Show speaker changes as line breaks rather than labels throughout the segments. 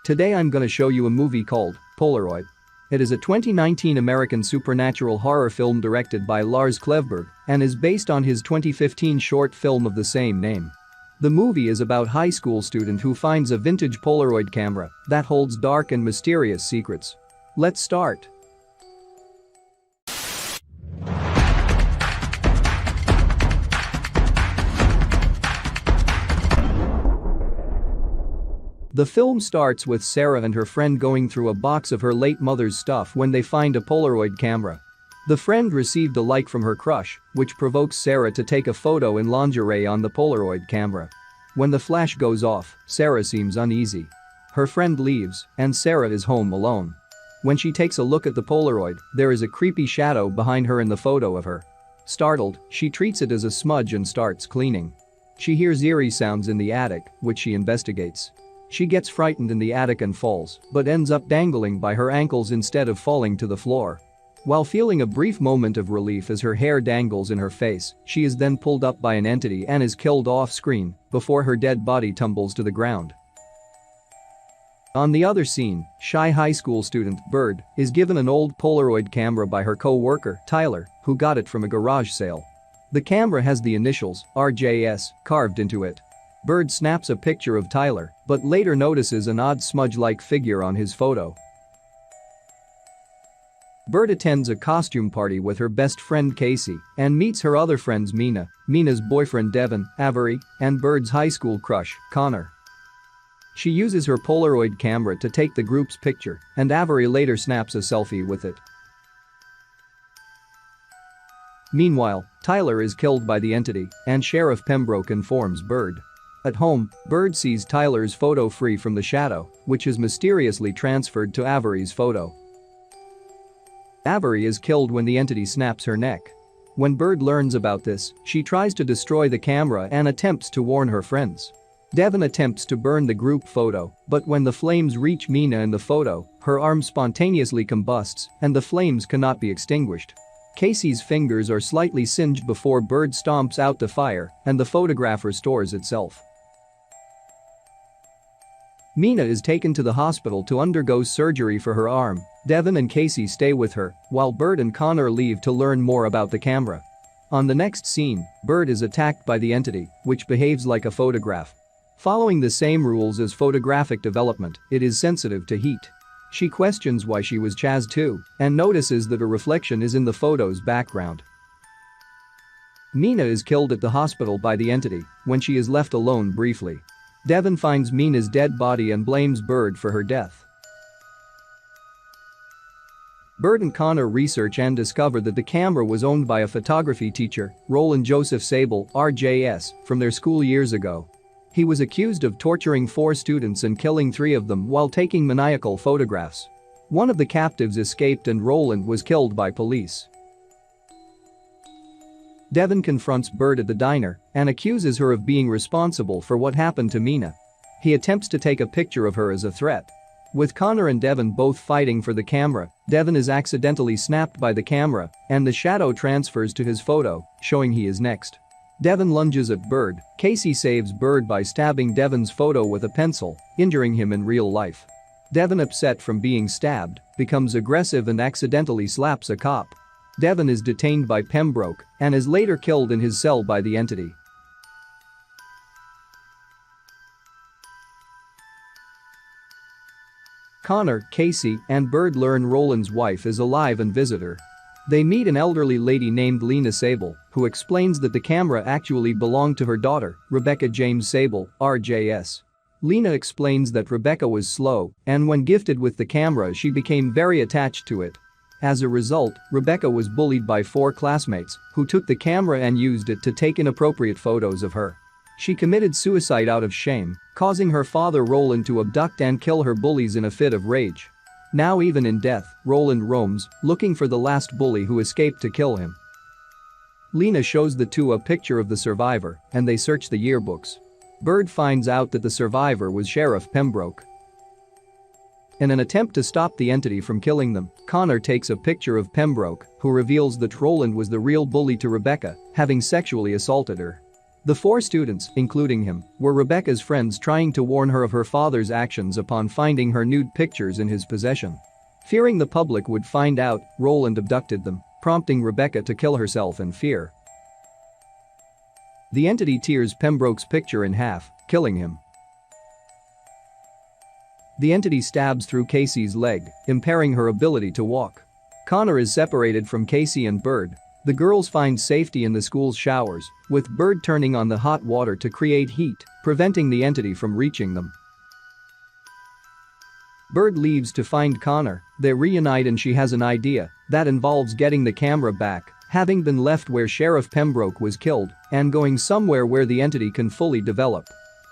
Today I'm gonna show you a movie called Polaroid. It is a 2019 American supernatural horror film directed by Lars Klevberg and is based on his 2015 short film of the same name. The movie is about high school student who finds a vintage Polaroid camera that holds dark and mysterious secrets. Let's start. The film starts with Sarah and her friend going through a box of her late mother's stuff when they find a Polaroid camera. The friend received a like from her crush, which provokes Sarah to take a photo in lingerie on the Polaroid camera. When the flash goes off, Sarah seems uneasy. Her friend leaves, and Sarah is home alone. When she takes a look at the Polaroid, there is a creepy shadow behind her in the photo of her. Startled, she treats it as a smudge and starts cleaning. She hears eerie sounds in the attic, which she investigates. She gets frightened in the attic and falls, but ends up dangling by her ankles instead of falling to the floor. While feeling a brief moment of relief as her hair dangles in her face, she is then pulled up by an entity and is killed off-screen before her dead body tumbles to the ground. On the other scene, shy high school student Bird is given an old Polaroid camera by her co-worker, Tyler, who got it from a garage sale. The camera has the initials, RJS, carved into it. Bird snaps a picture of Tyler, but later notices an odd smudge-like figure on his photo. Bird attends a costume party with her best friend Casey and meets her other friends Mina's boyfriend Devin, Avery, and Bird's high school crush, Connor. She uses her Polaroid camera to take the group's picture, and Avery later snaps a selfie with it. Meanwhile, Tyler is killed by the entity, and Sheriff Pembroke informs Bird. At home, Bird sees Tyler's photo free from the shadow, which is mysteriously transferred to Avery's photo. Avery is killed when the entity snaps her neck. When Bird learns about this, she tries to destroy the camera and attempts to warn her friends. Devin attempts to burn the group photo, but when the flames reach Mina in the photo, her arm spontaneously combusts and the flames cannot be extinguished. Casey's fingers are slightly singed before Bird stomps out the fire and the photograph restores itself. Mina is taken to the hospital to undergo surgery for her arm. Devin and Casey stay with her, while Bird and Connor leave to learn more about the camera. On the next scene, Bird is attacked by the entity, which behaves like a photograph. Following the same rules as photographic development, it is sensitive to heat. She questions why she was chased too, and notices that a reflection is in the photo's background. Mina is killed at the hospital by the entity when she is left alone briefly. Devin finds Mina's dead body and blames Bird for her death. Bird and Connor research and discover that the camera was owned by a photography teacher, Roland Joseph Sable, RJS, from their school years ago. He was accused of torturing 4 students and killing 3 of them while taking maniacal photographs. One of the captives escaped and Roland was killed by police. Devin confronts Bird at the diner and accuses her of being responsible for what happened to Mina. He attempts to take a picture of her as a threat. With Connor and Devin both fighting for the camera, Devin is accidentally snapped by the camera and the shadow transfers to his photo, showing he is next. Devin lunges at Bird. Casey saves Bird by stabbing Devin's photo with a pencil, injuring him in real life. Devin, upset from being stabbed, becomes aggressive and accidentally slaps a cop. Devin is detained by Pembroke and is later killed in his cell by the entity. Connor, Casey, and Bird learn Roland's wife is alive and visit her. They meet an elderly lady named Lena Sable, who explains that the camera actually belonged to her daughter, Rebecca James Sable, RJS. Lena explains that Rebecca was slow, and when gifted with the camera she became very attached to it. As a result, Rebecca was bullied by 4 classmates, who took the camera and used it to take inappropriate photos of her. She committed suicide out of shame, causing her father Roland to abduct and kill her bullies in a fit of rage. Now even in death, Roland roams, looking for the last bully who escaped to kill him. Lena shows the 2 a picture of the survivor, and they search the yearbooks. Bird finds out that the survivor was Sheriff Pembroke. In an attempt to stop the entity from killing them, Connor takes a picture of Pembroke, who reveals that Roland was the real bully to Rebecca, having sexually assaulted her. The four students, including him, were Rebecca's friends trying to warn her of her father's actions upon finding her nude pictures in his possession. Fearing the public would find out, Roland abducted them, prompting Rebecca to kill herself in fear. The entity tears Pembroke's picture in half, killing him. The entity stabs through Casey's leg, impairing her ability to walk. Connor is separated from Casey and Bird. The girls find safety in the school's showers, with Bird turning on the hot water to create heat, preventing the entity from reaching them. Bird leaves to find Connor. They reunite and she has an idea that involves getting the camera back, having been left where Sheriff Pembroke was killed, and going somewhere where the entity can fully develop.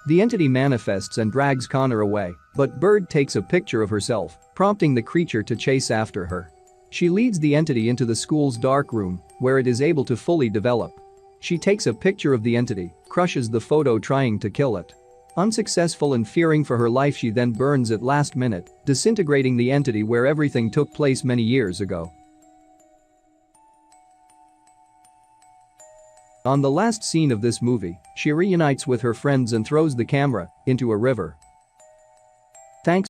The entity manifests and drags Connor away, but Bird takes a picture of herself, prompting the creature to chase after her. She leads the entity into the school's dark room, where it is able to fully develop. She takes a picture of the entity, crushes the photo trying to kill it. Unsuccessful and fearing for her life, she then burns at last minute, disintegrating the entity where everything took place many years ago. On the last scene of this movie, she reunites with her friends and throws the camera into a river. Thanks.